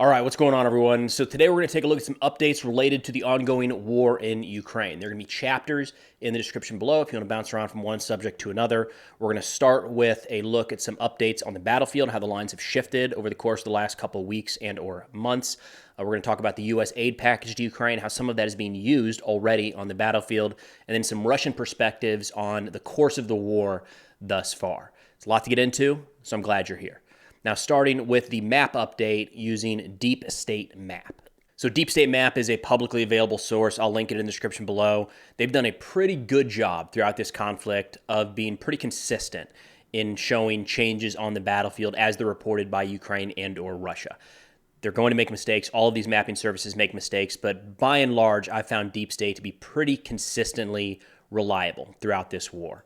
All right, what's going on, everyone? So today we're going to take a look at some updates related to the ongoing war in Ukraine. There are going to be chapters in the description below if you want to bounce around from one subject to another. We're going to start with a look at some updates on the battlefield, how the lines have shifted over the course of the last couple of weeks and or months. We're going to talk about the U.S. aid package to Ukraine, how some of that is being used already on the battlefield, and then some Russian perspectives on the course of the war thus far. It's a lot to get into, so I'm glad you're here. Now, starting with the map update using Deep State Map. So Deep State Map is a publicly available source. I'll link it in the description below. They've done a pretty good job throughout this conflict of being pretty consistent in showing changes on the battlefield as they're reported by Ukraine and or Russia. They're going to make mistakes. All of these mapping services make mistakes, but by and large, I found Deep State to be pretty consistently reliable throughout this war.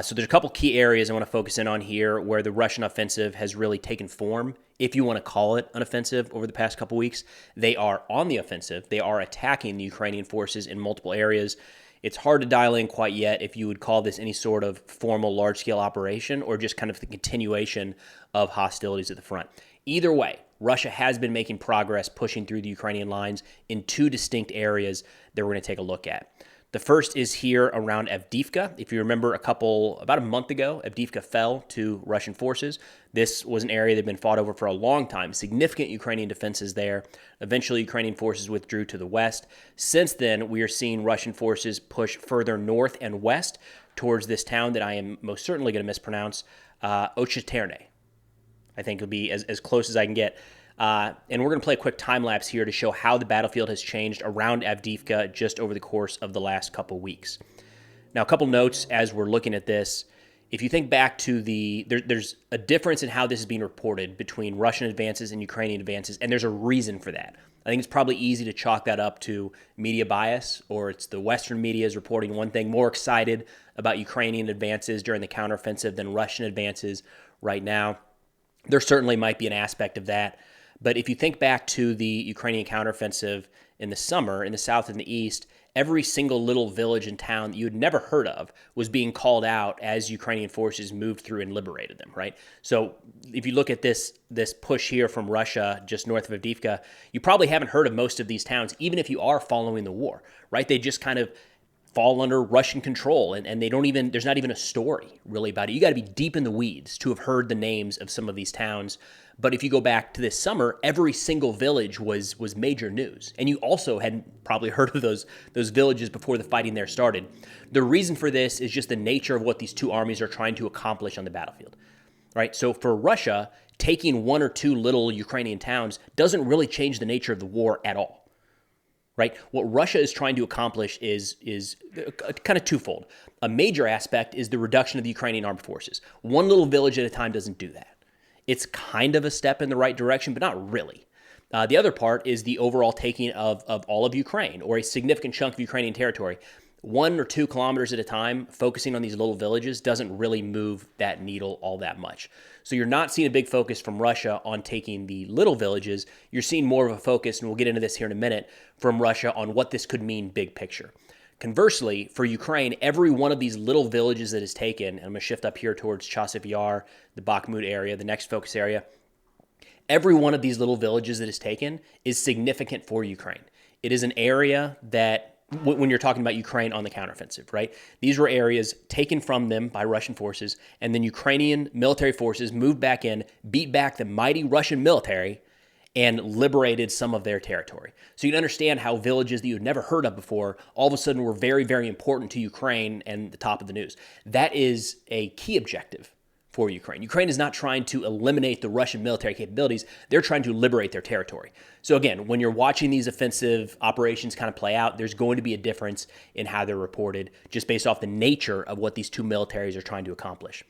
So there's a couple key areas I want to focus in on here where the Russian offensive has really taken form, if you want to call it an offensive, over the past couple weeks. They are on the offensive. They are attacking the Ukrainian forces in multiple areas. It's hard to dial in quite yet if you would call this any sort of formal large-scale operation or just kind of the continuation of hostilities at the front. Either way, Russia has been making progress pushing through the Ukrainian lines in two distinct areas that we're going to take a look at. The first is here around Avdiivka. If you remember about a month ago, Avdiivka fell to Russian forces. This was an area that had been fought over for a long time. Significant Ukrainian defenses there. Eventually, Ukrainian forces withdrew to the west. Since then, we are seeing Russian forces push further north and west towards this town that I am most certainly going to mispronounce, Ocheretyne. I think it'll be as close as I can get. And we're going to play a quick time lapse here to show how the battlefield has changed around Avdiivka just over the course of the last couple weeks. Now, a couple notes as we're looking at this. If you think back to there's a difference in how this is being reported between Russian advances and Ukrainian advances, and there's a reason for that. I think it's probably easy to chalk that up to media bias, or it's the Western media is reporting one thing, more excited about Ukrainian advances during the counteroffensive than Russian advances right now. There certainly might be an aspect of that. But if you think back to the Ukrainian counteroffensive in the summer, in the south and the east, every single little village and town that you had never heard of was being called out as Ukrainian forces moved through and liberated them, right? So if you look at this push here from Russia just north of Avdiivka, you probably haven't heard of most of these towns, even if you are following the war, right? They just kind of fall under Russian control, and there's not even a story really about it. You got to be deep in the weeds to have heard the names of some of these towns. But if you go back to this summer, every single village was major news. And you also hadn't probably heard of those villages before the fighting there started. The reason for this is just the nature of what these two armies are trying to accomplish on the battlefield, right? So for Russia, taking one or two little Ukrainian towns doesn't really change the nature of the war at all. Right? What Russia is trying to accomplish is kind of twofold. A major aspect is the reduction of the Ukrainian armed forces. One little village at a time doesn't do that. It's kind of a step in the right direction, but not really. The other part is the overall taking of all of Ukraine, or a significant chunk of Ukrainian territory. 1 or 2 kilometers at a time, focusing on these little villages doesn't really move that needle all that much. So you're not seeing a big focus from Russia on taking the little villages. You're seeing more of a focus, and we'll get into this here in a minute, from Russia on what this could mean big picture. Conversely, for Ukraine, every one of these little villages that is taken, and I'm going to shift up here towards Chasiv, the Bakhmut area, the next focus area, every one of these little villages that is taken is significant for Ukraine. It is an area that, when you're talking about Ukraine on the counteroffensive, right? These were areas taken from them by Russian forces, and then Ukrainian military forces moved back in, beat back the mighty Russian military, and liberated some of their territory. So you can understand how villages that you'd never heard of before all of a sudden were very, very important to Ukraine and the top of the news. That is a key objective for Ukraine. Ukraine is not trying to eliminate the Russian military capabilities. They're trying to liberate their territory. So again, when you're watching these offensive operations kind of play out, there's going to be a difference in how they're reported just based off the nature of what these two militaries are trying to accomplish.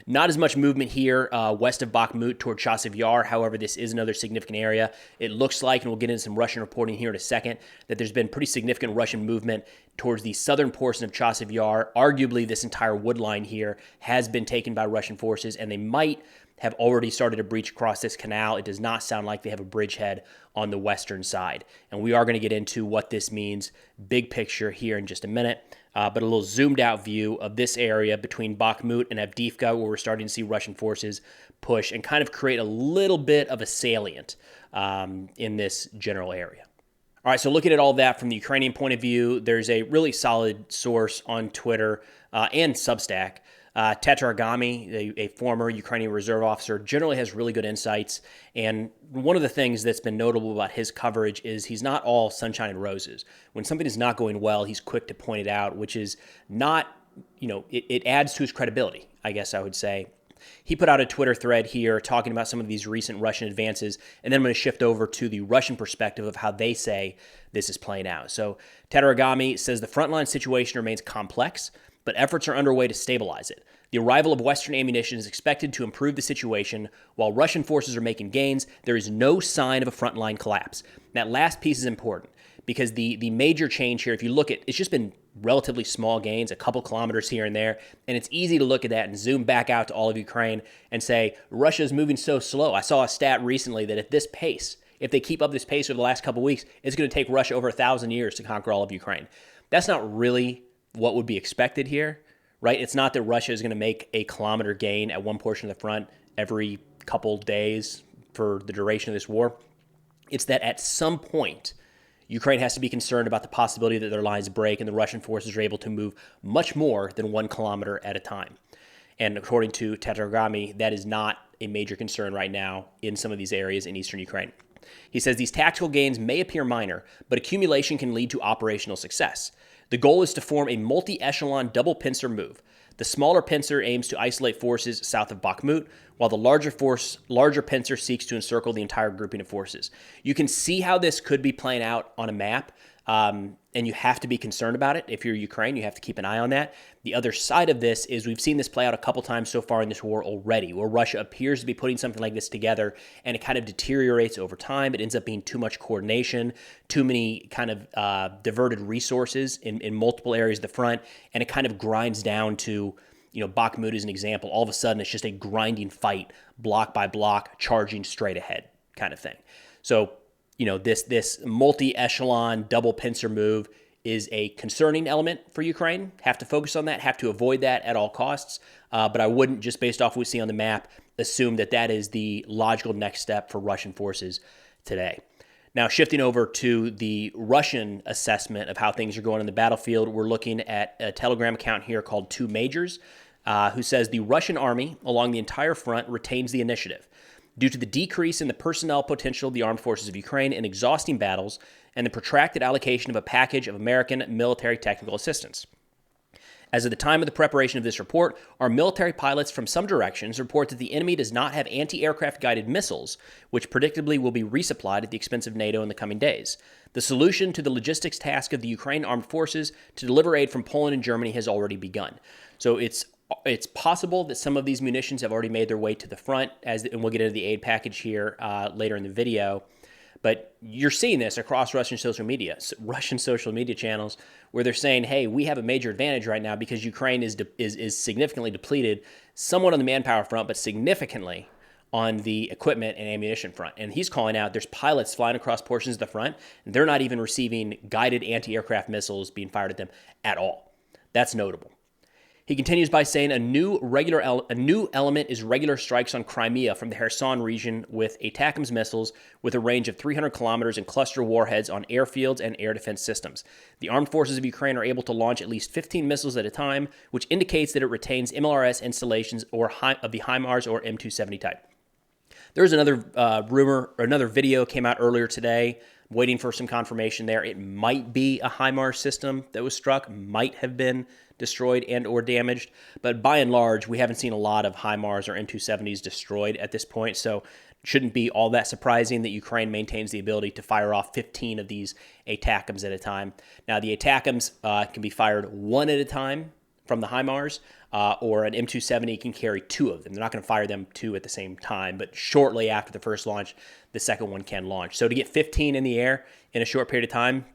Not as much movement here west of Bakhmut toward Chasiv. However, this is another significant area. It looks like, and we'll get into some Russian reporting here in a second, that there's been pretty significant Russian movement towards the southern portion of Chasiv. Arguably, this entire wood line here has been taken by Russian forces, and they might have already started to breach across this canal. It does not sound like they have a bridgehead on the western side. And we are going to get into what this means, big picture, here in just a minute. But a little zoomed out view of this area between Bakhmut and Avdiivka, where we're starting to see Russian forces push and kind of create a little bit of a salient in this general area. All right, so looking at all that from the Ukrainian point of view, there's a really solid source on Twitter and Substack. Tetragami, a former Ukrainian reserve officer, generally has really good insights. And one of the things that's been notable about his coverage is he's not all sunshine and roses. When something is not going well, he's quick to point it out, which is not, it adds to his credibility, I guess I would say. He put out a Twitter thread here talking about some of these recent Russian advances, and then I'm going to shift over to the Russian perspective of how they say this is playing out. So Tetragami says the frontline situation remains complex, but efforts are underway to stabilize it. The arrival of Western ammunition is expected to improve the situation. While Russian forces are making gains, there is no sign of a frontline collapse. That last piece is important because the major change here, if you look at, it's just been relatively small gains, a couple kilometers here and there, and it's easy to look at that and zoom back out to all of Ukraine and say, Russia is moving so slow. I saw a stat recently that at this pace, if they keep up this pace over the last couple weeks, it's going to take Russia over 1,000 years to conquer all of Ukraine. That's not really what would be expected here, right? It's not that Russia is going to make a kilometer gain at one portion of the front every couple days for the duration of this war. It's that at some point, Ukraine has to be concerned about the possibility that their lines break and the Russian forces are able to move much more than 1 kilometer at a time. And according to Tetragami, that is not a major concern right now in some of these areas in eastern Ukraine. He says these tactical gains may appear minor, but accumulation can lead to operational success. The goal is to form a multi-echelon double pincer move. The smaller pincer aims to isolate forces south of Bakhmut, while the larger pincer seeks to encircle the entire grouping of forces. You can see how this could be playing out on a map, and you have to be concerned about it. If you're Ukraine, you have to keep an eye on that. The other side of this is we've seen this play out a couple times so far in this war already, where Russia appears to be putting something like this together, and it kind of deteriorates over time. It ends up being too much coordination, too many kind of diverted resources in multiple areas of the front, and it kind of grinds down to, Bakhmut is an example. All of a sudden, it's just a grinding fight, block by block, charging straight ahead kind of thing. So, this multi-echelon double pincer move is a concerning element for Ukraine. Have to focus on that, have to avoid that at all costs. But I wouldn't, just based off what we see on the map, assume that that is the logical next step for Russian forces today. Now, shifting over to the Russian assessment of how things are going on the battlefield, we're looking at a Telegram account here called Two Majors, who says the Russian army along the entire front retains the initiative due to the decrease in the personnel potential of the armed forces of Ukraine in exhausting battles and the protracted allocation of a package of American military technical assistance. As of the time of the preparation of this report, our military pilots from some directions report that the enemy does not have anti-aircraft guided missiles, which predictably will be resupplied at the expense of NATO in the coming days. The solution to the logistics task of the Ukraine armed forces to deliver aid from Poland and Germany has already begun. So it's possible that some of these munitions have already made their way to the front, and we'll get into the aid package here later in the video. But you're seeing this across Russian social media channels, where they're saying, hey, we have a major advantage right now because Ukraine is significantly depleted, somewhat on the manpower front, but significantly on the equipment and ammunition front. And he's calling out there's pilots flying across portions of the front, and they're not even receiving guided anti-aircraft missiles being fired at them at all. That's notable. He continues by saying a new element is regular strikes on Crimea from the Kherson region with ATACMS missiles with a range of 300 kilometers and cluster warheads on airfields and air defense systems. The armed forces of Ukraine are able to launch at least 15 missiles at a time, which indicates that it retains MLRS installations of the HIMARS or M270 type. There's another another video came out earlier today. I'm waiting for some confirmation there. It might be a HIMARS system that was struck, might have been destroyed and or damaged, but by and large, we haven't seen a lot of HIMARS or M270s destroyed at this point, so it shouldn't be all that surprising that Ukraine maintains the ability to fire off 15 of these ATACMS at a time. Now, the ATACMS can be fired one at a time from the HIMARS, or an M270 can carry two of them. They're not going to fire them two at the same time, but shortly after the first launch, the second one can launch. So to get 15 in the air in a short period of time,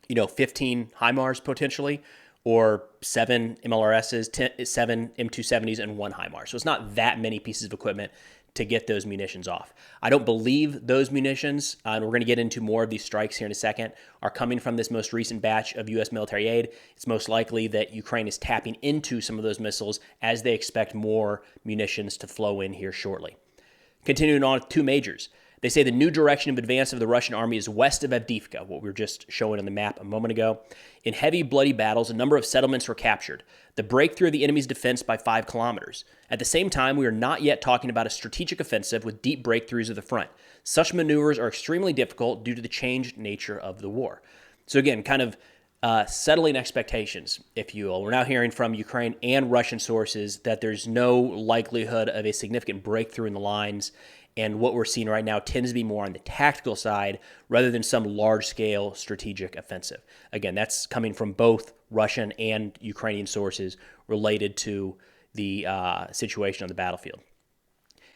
15 HIMARS potentially, or 7 MLRSs, 7 M270s, and 1 HIMARS. So it's not that many pieces of equipment to get those munitions off. I don't believe those munitions, and we're going to get into more of these strikes here in a second, are coming from this most recent batch of U.S. military aid. It's most likely that Ukraine is tapping into some of those missiles as they expect more munitions to flow in here shortly. Continuing on with two majors. They say the new direction of advance of the Russian army is west of Avdiivka, what we were just showing on the map a moment ago. In heavy, bloody battles, a number of settlements were captured. The breakthrough of the enemy's defense by 5 kilometers. At the same time, we are not yet talking about a strategic offensive with deep breakthroughs of the front. Such maneuvers are extremely difficult due to the changed nature of the war. So again, kind of settling expectations, if you will. We're now hearing from Ukraine and Russian sources that there's no likelihood of a significant breakthrough in the lines. And what we're seeing right now tends to be more on the tactical side rather than some large-scale strategic offensive. Again, that's coming from both Russian and Ukrainian sources related to the situation on the battlefield.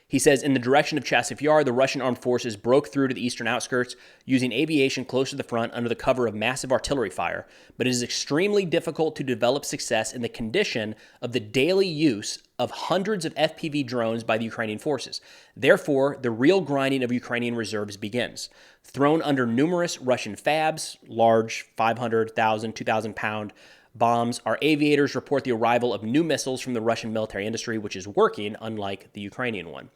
He says, in the direction of Chasiv, the Russian armed forces broke through to the eastern outskirts using aviation close to the front under the cover of massive artillery fire, but it is extremely difficult to develop success in the condition of the daily use of hundreds of FPV drones by the Ukrainian forces. Therefore, the real grinding of Ukrainian reserves begins. Thrown under numerous Russian fabs, large 500,000, 2,000-pound bombs, our aviators report the arrival of new missiles from the Russian military industry, which is working, unlike the Ukrainian one.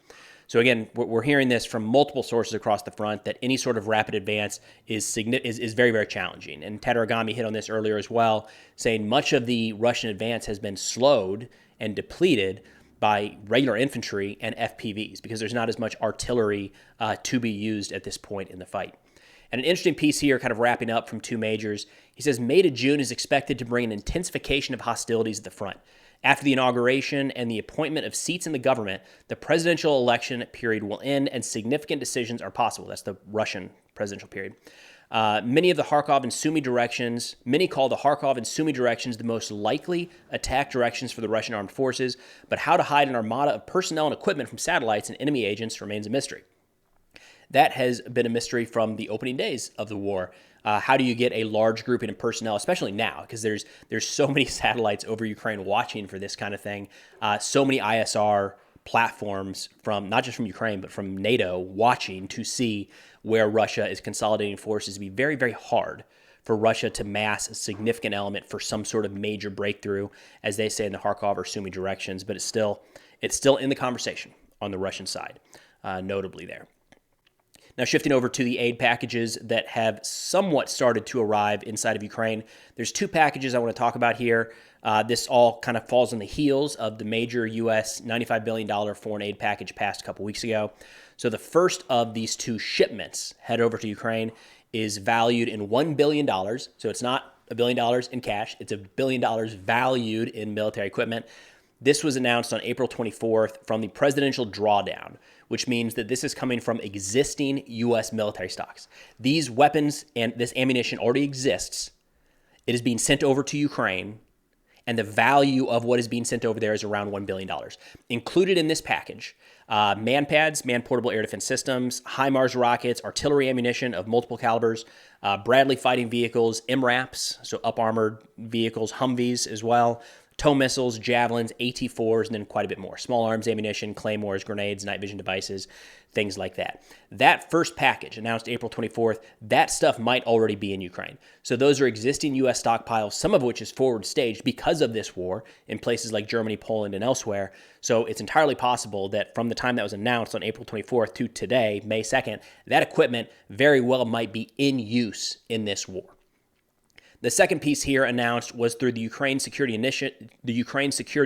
So again, we're hearing this from multiple sources across the front that any sort of rapid advance is very, very challenging. And Tatarigami hit on this earlier as well, saying much of the Russian advance has been slowed and depleted by regular infantry and FPVs because there's not as much artillery to be used at this point in the fight. And an interesting piece here, kind of wrapping up from two majors. He says May to June is expected to bring an intensification of hostilities at the front. After the inauguration and the appointment of seats in the government, the presidential election period will end and significant decisions are possible. That's the Russian presidential period. Many call the Kharkov and Sumy directions the most likely attack directions for the Russian armed forces, but how to hide an armada of personnel and equipment from satellites and enemy agents remains a mystery. That has been a mystery from the opening days of the war. How do you get a large grouping of personnel, especially now, because there's so many satellites over Ukraine watching for this kind of thing, so many ISR platforms from not just from Ukraine, but from NATO watching to see where Russia is consolidating forces. It'd be very, very hard for Russia to mass a significant element for some sort of major breakthrough, as they say in the Kharkov or Sumy directions, but it's still in the conversation on the Russian side, notably there. Now, shifting over to the aid packages that have somewhat started to arrive inside of Ukraine, there's two packages I want to talk about here. This all kind of falls on the heels of the major U.S. $95 billion foreign aid package passed a couple weeks ago. So the first of these two shipments head over to Ukraine is valued in $1 billion. So it's not $1 billion in cash. It's $1 billion valued in military equipment. This was announced on April 24th from the presidential drawdown, which means that this is coming from existing U.S. military stocks. These weapons and this ammunition already exists. It is being sent over to Ukraine, and the value of what is being sent over there is around $1 billion. Included in this package, man-pads, man-portable air defense systems, HIMARS rockets, artillery ammunition of multiple calibers, Bradley fighting vehicles, MRAPs, so up-armored vehicles, Humvees as well, tow missiles, javelins, AT-4s, and then quite a bit more. Small arms ammunition, claymores, grenades, night vision devices, things like that. That first package, announced April 24th, that stuff might already be in Ukraine. So those are existing U.S. stockpiles, some of which is forward staged because of this war in places like Germany, Poland, and elsewhere. So it's entirely possible that from the time that was announced on April 24th to today, May 2nd, that equipment very well might be in use in this war. The second piece here announced was through the Ukraine Security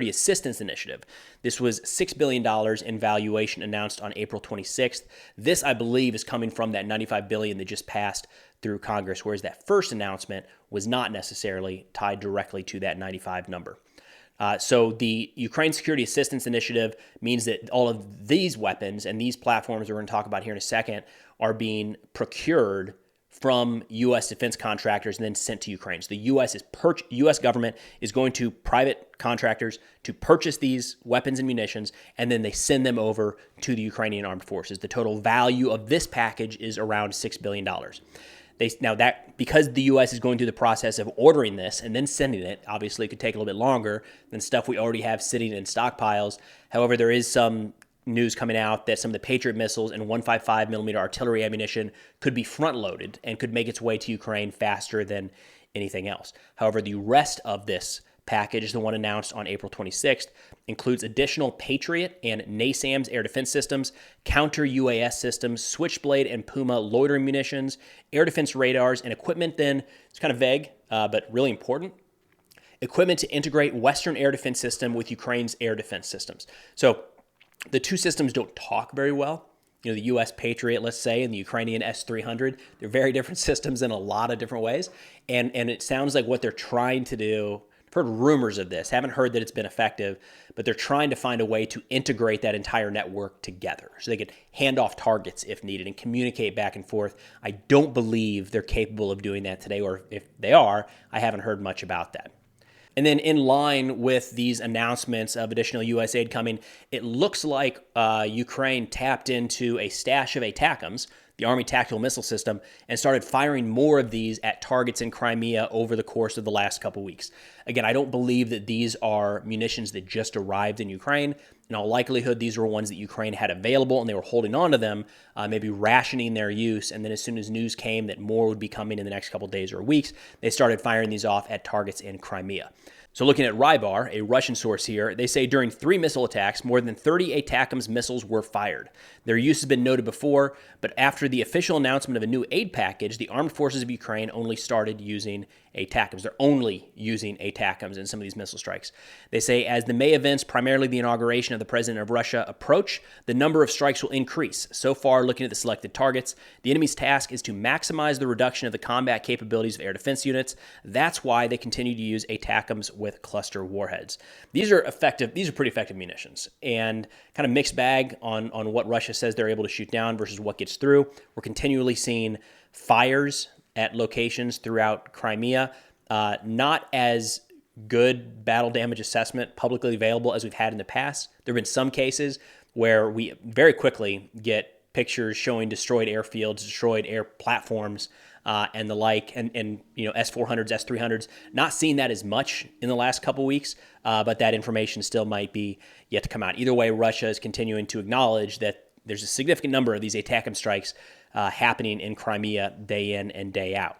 Assistance Initiative. This was $6 billion in valuation announced on April 26th. This, I believe, is coming from that $95 billion that just passed through Congress, whereas that first announcement was not necessarily tied directly to that 95 number. So the Ukraine Security Assistance Initiative means that all of these weapons and these platforms we're going to talk about here in a second are being procured from U.S. defense contractors and then sent to Ukraine. So the U.S. government is going to private contractors to purchase these weapons and munitions, and then they send them over to the Ukrainian armed forces. The total value of this package is around $6 billion. Because the U.S. is going through the process of ordering this and then sending it, obviously it could take a little bit longer than stuff we already have sitting in stockpiles. However, there is some news coming out that some of the Patriot missiles and 155 millimeter artillery ammunition could be front-loaded and could make its way to Ukraine faster than anything else. However, the rest of this package, the one announced on April 26th, includes additional Patriot and NASAMS air defense systems, counter-UAS systems, Switchblade and Puma loitering munitions, air defense radars, and equipment then, it's kind of vague, but really important, equipment to integrate Western air defense system with Ukraine's air defense systems. So the two systems don't talk very well. You know, the U.S. Patriot, let's say, and the Ukrainian S-300, they're very different systems in a lot of different ways. And it sounds like what they're trying to do, I've heard rumors of this, haven't heard that it's been effective, but they're trying to find a way to integrate that entire network together so they could hand off targets if needed and communicate back and forth. I don't believe they're capable of doing that today, or if they are, I haven't heard much about that. And then in line with these announcements of additional U.S. aid coming, it looks like Ukraine tapped into a stash of ATACMS, the Army Tactical Missile System, and started firing more of these at targets in Crimea over the course of the last couple weeks. Again, I don't believe that these are munitions that just arrived in Ukraine. In all likelihood, these were ones that Ukraine had available and they were holding on to them, maybe rationing their use. And then as soon as news came that more would be coming in the next couple days or weeks, they started firing these off at targets in Crimea. So looking at Rybar, a Russian source here, they say during 3 missile attacks, more than 30 ATACMS missiles were fired. Their use has been noted before, but after the official announcement of a new aid package, the armed forces of Ukraine only started using ATACMS. They're only using ATACMS in some of these missile strikes. They say as the May events, primarily the inauguration of the president of Russia, approach, the number of strikes will increase. So far, looking at the selected targets, the enemy's task is to maximize the reduction of the combat capabilities of air defense units. That's why they continue to use ATACMS with cluster warheads. These are effective. These are pretty effective munitions, and kind of mixed bag on what Russia says they're able to shoot down versus what gets through. We're continually seeing fires at locations throughout Crimea. Not as good battle damage assessment publicly available as we've had in the past. There have been some cases where we very quickly get pictures showing destroyed airfields, destroyed air platforms, and the like, and you know, S-400s, S-300s. Not seeing that as much in the last couple weeks, but that information still might be yet to come out. Either way, Russia is continuing to acknowledge that there's a significant number of these ATACMS strikes happening in Crimea day in and day out.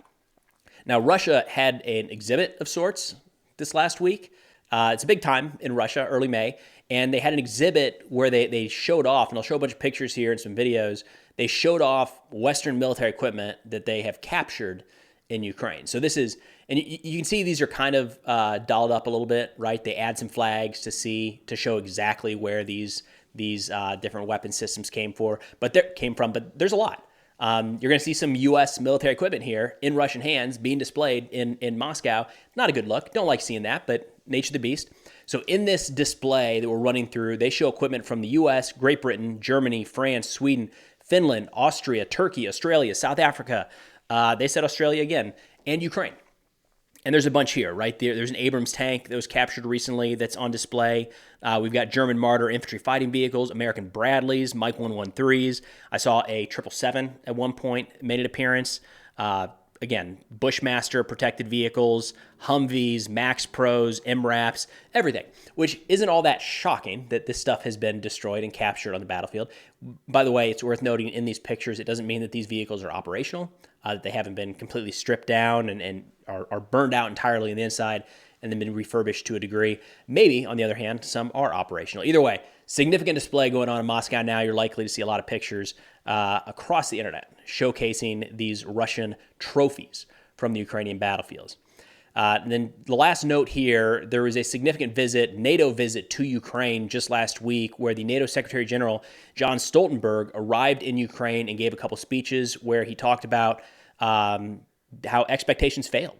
Now, Russia had an exhibit of sorts this last week. It's a big time in Russia, early May, and they had an exhibit where they showed off, and I'll show a bunch of pictures here and some videos. They showed off Western military equipment that they have captured in Ukraine. So this is, and you can see these are kind of dolled up a little bit, right? They add some flags to show exactly where these different weapon systems came from, but there's a lot. You're going to see some U.S. military equipment here in Russian hands being displayed in Moscow. Not a good look. Don't like seeing that, but nature of the beast. So in this display that we're running through, they show equipment from the U.S., Great Britain, Germany, France, Sweden, Finland, Austria, Turkey, Australia, South Africa. They said Australia again, and Ukraine. And there's a bunch here, right? There's an Abrams tank that was captured recently that's on display. We've got German Marder infantry fighting vehicles, American Bradleys, Mike 113s. I saw a 777 at one point made an appearance. Again, Bushmaster protected vehicles, Humvees, Max Pros, MRAPs, everything, which isn't all that shocking that this stuff has been destroyed and captured on the battlefield. By the way, it's worth noting in these pictures, it doesn't mean that these vehicles are operational, that they haven't been completely stripped down and are burned out entirely on the inside and then been refurbished to a degree. Maybe, on the other hand, some are operational. Either way, significant display going on in Moscow now. You're likely to see a lot of pictures across the internet showcasing these Russian trophies from the Ukrainian battlefields. And then the last note here, there was a significant NATO visit to Ukraine just last week where the NATO Secretary General John Stoltenberg arrived in Ukraine and gave a couple speeches where he talked about how expectations failed.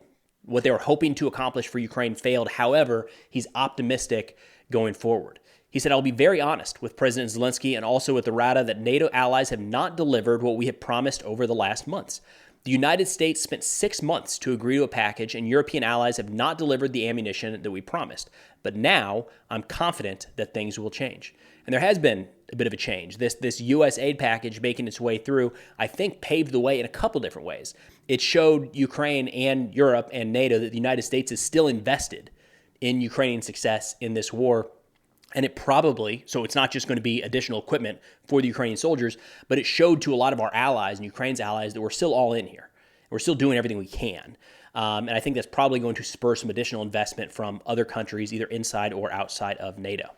What they were hoping to accomplish for Ukraine failed. However, he's optimistic going forward. He said, I'll be very honest with President Zelensky and also with the Rada that NATO allies have not delivered what we have promised over the last months. The United States spent 6 months to agree to a package, and European allies have not delivered the ammunition that we promised. But now I'm confident that things will change. And there has been a bit of a change. This U.S. aid package making its way through, I think, paved the way in a couple different ways. It showed Ukraine and Europe and NATO that the United States is still invested in Ukrainian success in this war. And it probably, so it's not just going to be additional equipment for the Ukrainian soldiers, but it showed to a lot of our allies and Ukraine's allies that we're still all in here. We're still doing everything we can. And I think that's probably going to spur some additional investment from other countries, either inside or outside of NATO.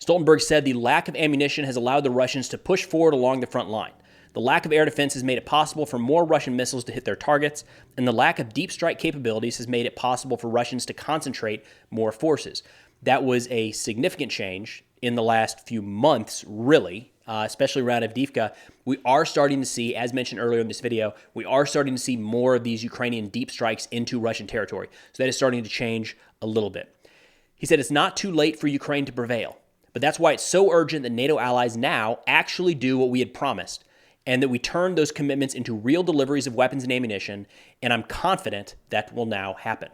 Stoltenberg said the lack of ammunition has allowed the Russians to push forward along the front line. The lack of air defense has made it possible for more Russian missiles to hit their targets, and the lack of deep strike capabilities has made it possible for Russians to concentrate more forces. That was a significant change in the last few months, really, especially around Avdiivka. We are starting to see, as mentioned earlier in this video, we are starting to see more of these Ukrainian deep strikes into Russian territory. So that is starting to change a little bit. He said it's not too late for Ukraine to prevail, but that's why it's so urgent that NATO allies now actually do what we had promised, and that we turn those commitments into real deliveries of weapons and ammunition, and I'm confident that will now happen.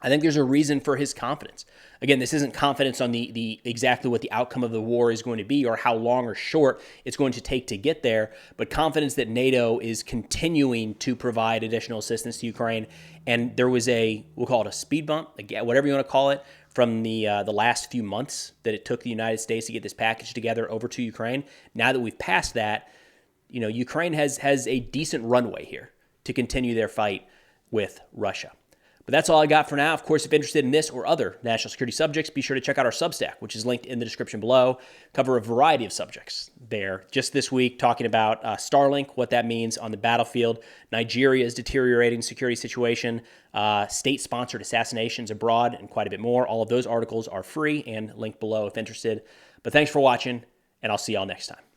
I think there's a reason for his confidence. Again, this isn't confidence on the exactly what the outcome of the war is going to be or how long or short it's going to take to get there, but confidence that NATO is continuing to provide additional assistance to Ukraine. And there was we'll call it a speed bump, whatever you want to call it, from the last few months that it took the United States to get this package together over to Ukraine. Now that we've passed that, Ukraine has a decent runway here to continue their fight with Russia. But that's all I got for now. Of course, if interested in this or other national security subjects, be sure to check out our Substack, which is linked in the description below. Cover a variety of subjects there. Just this week, talking about Starlink, what that means on the battlefield, Nigeria's deteriorating security situation, state-sponsored assassinations abroad, and quite a bit more. All of those articles are free and linked below if interested. But thanks for watching, and I'll see y'all next time.